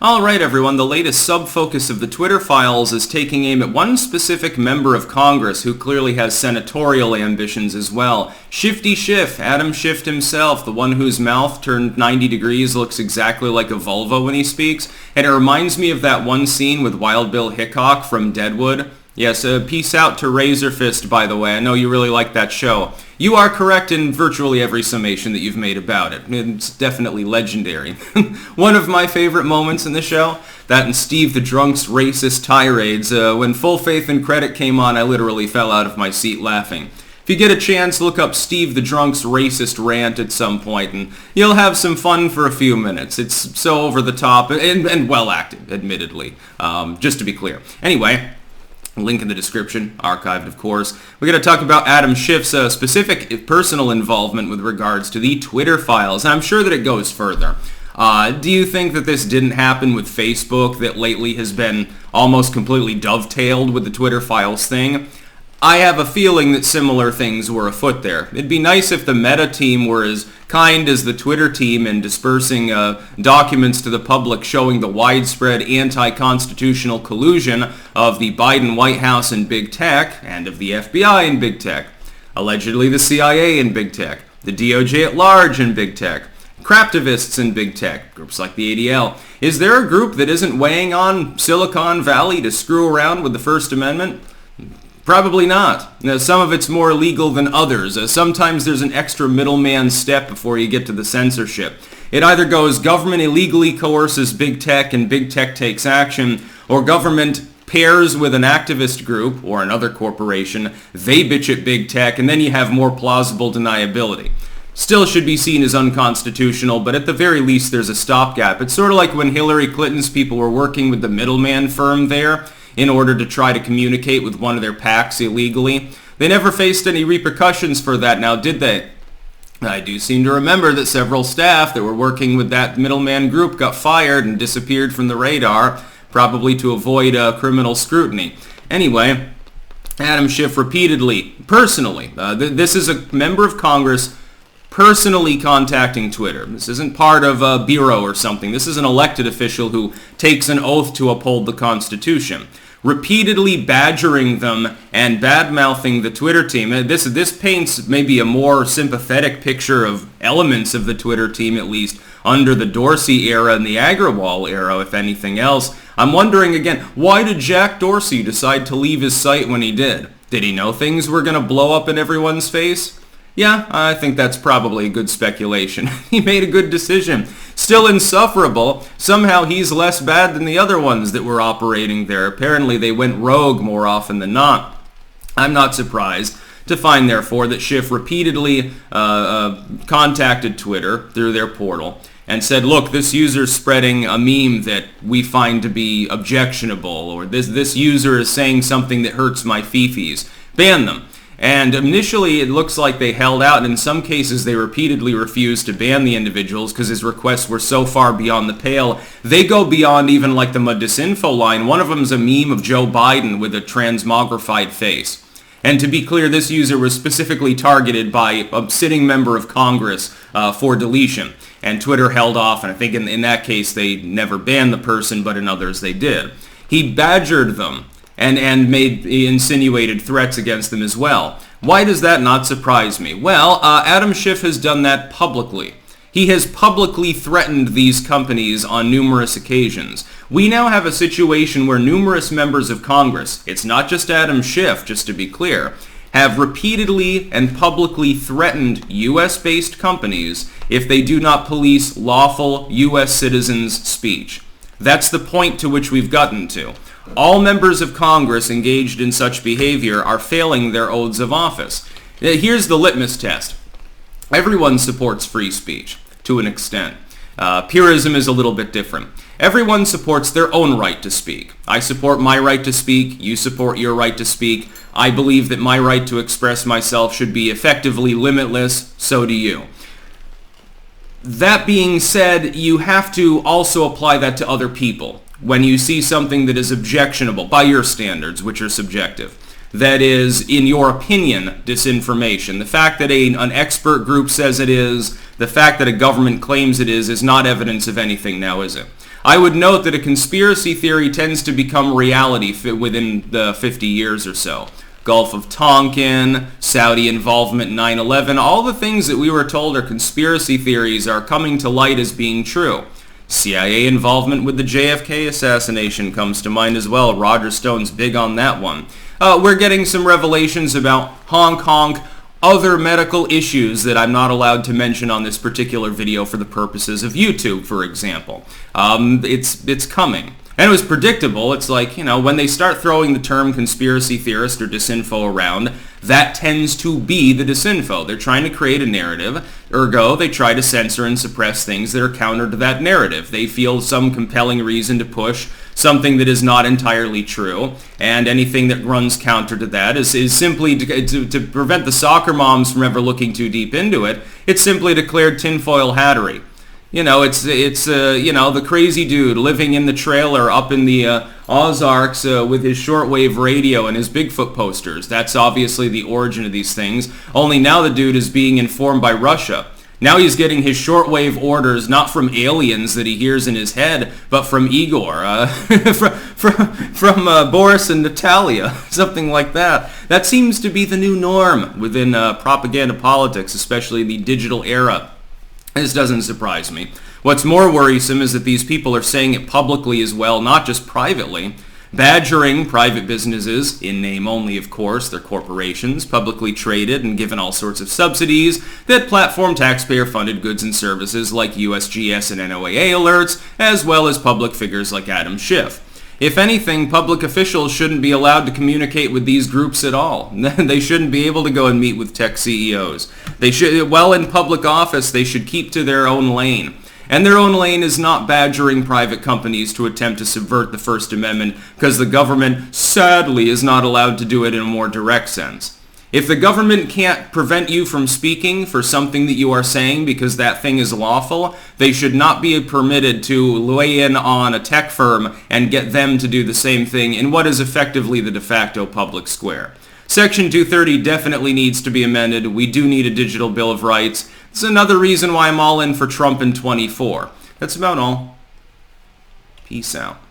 Alright everyone, the latest sub-focus of the Twitter files is taking aim at one specific member of Congress who clearly has senatorial ambitions as well. Shifty Schiff, Adam Schiff himself, the one whose mouth turned 90 degrees looks exactly like a vulva when he speaks, and it reminds me of that one scene with Wild Bill Hickok from Deadwood. Yes, peace out to Razor Fist, by the way. I know you really like that show. You are correct in virtually every summation that you've made about it. It's definitely legendary. One of my favorite moments in the show, that and Steve the Drunk's racist tirades. When Full Faith and Credit came on, I literally fell out of my seat laughing. If you get a chance, look up Steve the Drunk's racist rant at some point, and you'll have some fun for a few minutes. It's so over the top and well acted, admittedly, just to be clear. Anyway, link in the description, archived of course. We're going to talk about Adam Schiff's specific personal involvement with regards to the Twitter files, and I'm sure that it goes further. Do you think that this didn't happen with Facebook, that lately has been almost completely dovetailed with the Twitter files thing? I have a feeling that similar things were afoot there. It'd be nice if the Meta team were as kind as the Twitter team in dispersing documents to the public showing the widespread anti-constitutional collusion of the Biden White House and Big Tech, and of the FBI and Big Tech, allegedly the CIA and Big Tech, the DOJ at large and Big Tech, craptivists in Big Tech, groups like the ADL. Is there a group that isn't weighing on Silicon Valley to screw around with the First Amendment? Probably not. Now, some of it's more legal than others. Sometimes there's an extra middleman step before you get to the censorship. It either goes government illegally coerces Big Tech and Big Tech takes action, or government pairs with an activist group or another corporation, they bitch at Big Tech, and then you have more plausible deniability. Still should be seen as unconstitutional, but at the very least there's a stopgap. It's sort of like when Hillary Clinton's people were working with the middleman firm there in order to try to communicate with one of their PACs illegally. They never faced any repercussions for that now, did they? I do seem to remember that several staff that were working with that middleman group got fired and disappeared from the radar, probably to avoid criminal scrutiny. Anyway, Adam Schiff repeatedly, personally, this is a member of Congress personally contacting Twitter. This isn't part of a bureau or something. This is an elected official who takes an oath to uphold the Constitution. Repeatedly badgering them and bad-mouthing the Twitter team. This paints maybe a more sympathetic picture of elements of the Twitter team, at least, under the Dorsey era and the Agrawal era, if anything else. I'm wondering again, why did Jack Dorsey decide to leave his site when he did? Did he know things were going to blow up in everyone's face? Yeah, I think that's probably a good speculation. He made a good decision. Still insufferable, somehow he's less bad than the other ones that were operating there. Apparently they went rogue more often than not. I'm not surprised to find, therefore, that Schiff repeatedly contacted Twitter through their portal and said, look, this user's spreading a meme that we find to be objectionable, or this user is saying something that hurts my fifis. Ban them. And initially it looks like they held out, and in some cases they repeatedly refused to ban the individuals because his requests were so far beyond the pale. They go beyond even like the Disinfo line. One of them's a meme of Joe Biden with a transmogrified face. And to be clear, this user was specifically targeted by a sitting member of Congress for deletion. And Twitter held off, and I think in that case they never banned the person, but in others they did. He badgered them and insinuated threats against them as well. Why does that not surprise me? Well, Adam Schiff has done that publicly. He has publicly threatened these companies on numerous occasions. We now have a situation where numerous members of Congress, it's not just Adam Schiff, just to be clear, have repeatedly and publicly threatened U.S.-based companies if they do not police lawful U.S. citizens' speech. That's the point to which we've gotten to. All members of Congress engaged in such behavior are failing their oaths of office. Here's the litmus test. Everyone supports free speech, to an extent. Purism is a little bit different. Everyone supports their own right to speak. I support my right to speak. You support your right to speak. I believe that my right to express myself should be effectively limitless. So do you. That being said, you have to also apply that to other people when you see something that is objectionable by your standards, which are subjective. that is, in your opinion, disinformation. The fact that an expert group says it is, the fact that a government claims it is not evidence of anything now, is it? I would note that a conspiracy theory tends to become reality within the 50 years or so. Gulf of Tonkin, Saudi involvement in 9/11, all the things that we were told are conspiracy theories are coming to light as being true. CIA involvement with the JFK assassination comes to mind as well. Roger Stone's big on that one. We're getting some revelations about Hong Kong, other medical issues that I'm not allowed to mention on this particular video for the purposes of YouTube, for example. It's coming. And it was predictable. It's like, when they start throwing the term conspiracy theorist or disinfo around, that tends to be the disinfo. They're trying to create a narrative. Ergo, they try to censor and suppress things that are counter to that narrative. They feel some compelling reason to push something that is not entirely true, and anything that runs counter to that is simply to prevent the soccer moms from ever looking too deep into it. It's simply declared tinfoil hattery. It's the crazy dude living in the trailer up in the Ozarks with his shortwave radio and his Bigfoot posters. That's obviously the origin of these things. Only now the dude is being informed by Russia. Now he's getting his shortwave orders not from aliens that he hears in his head, but from Igor, from Boris and Natalia, something like that. That seems to be the new norm within propaganda politics, especially the digital era. This doesn't surprise me. What's more worrisome is that these people are saying it publicly as well, not just privately, badgering private businesses, in name only of course, they're corporations, publicly traded and given all sorts of subsidies that platform taxpayer-funded goods and services like USGS and NOAA alerts, as well as public figures like Adamschiff. If anything, public officials shouldn't be allowed to communicate with these groups at all. They shouldn't be able to go and meet with tech CEOs. They should, while in public office, they should keep to their own lane. And their own lane is not badgering private companies to attempt to subvert the First Amendment, because the government, sadly, is not allowed to do it in a more direct sense. If the government can't prevent you from speaking for something that you are saying because that thing is lawful, they should not be permitted to weigh in on a tech firm and get them to do the same thing in what is effectively the de facto public square. Section 230 definitely needs to be amended. We do need a digital Bill of Rights. This is another reason why I'm all in for Trump in 24. That's about all. Peace out.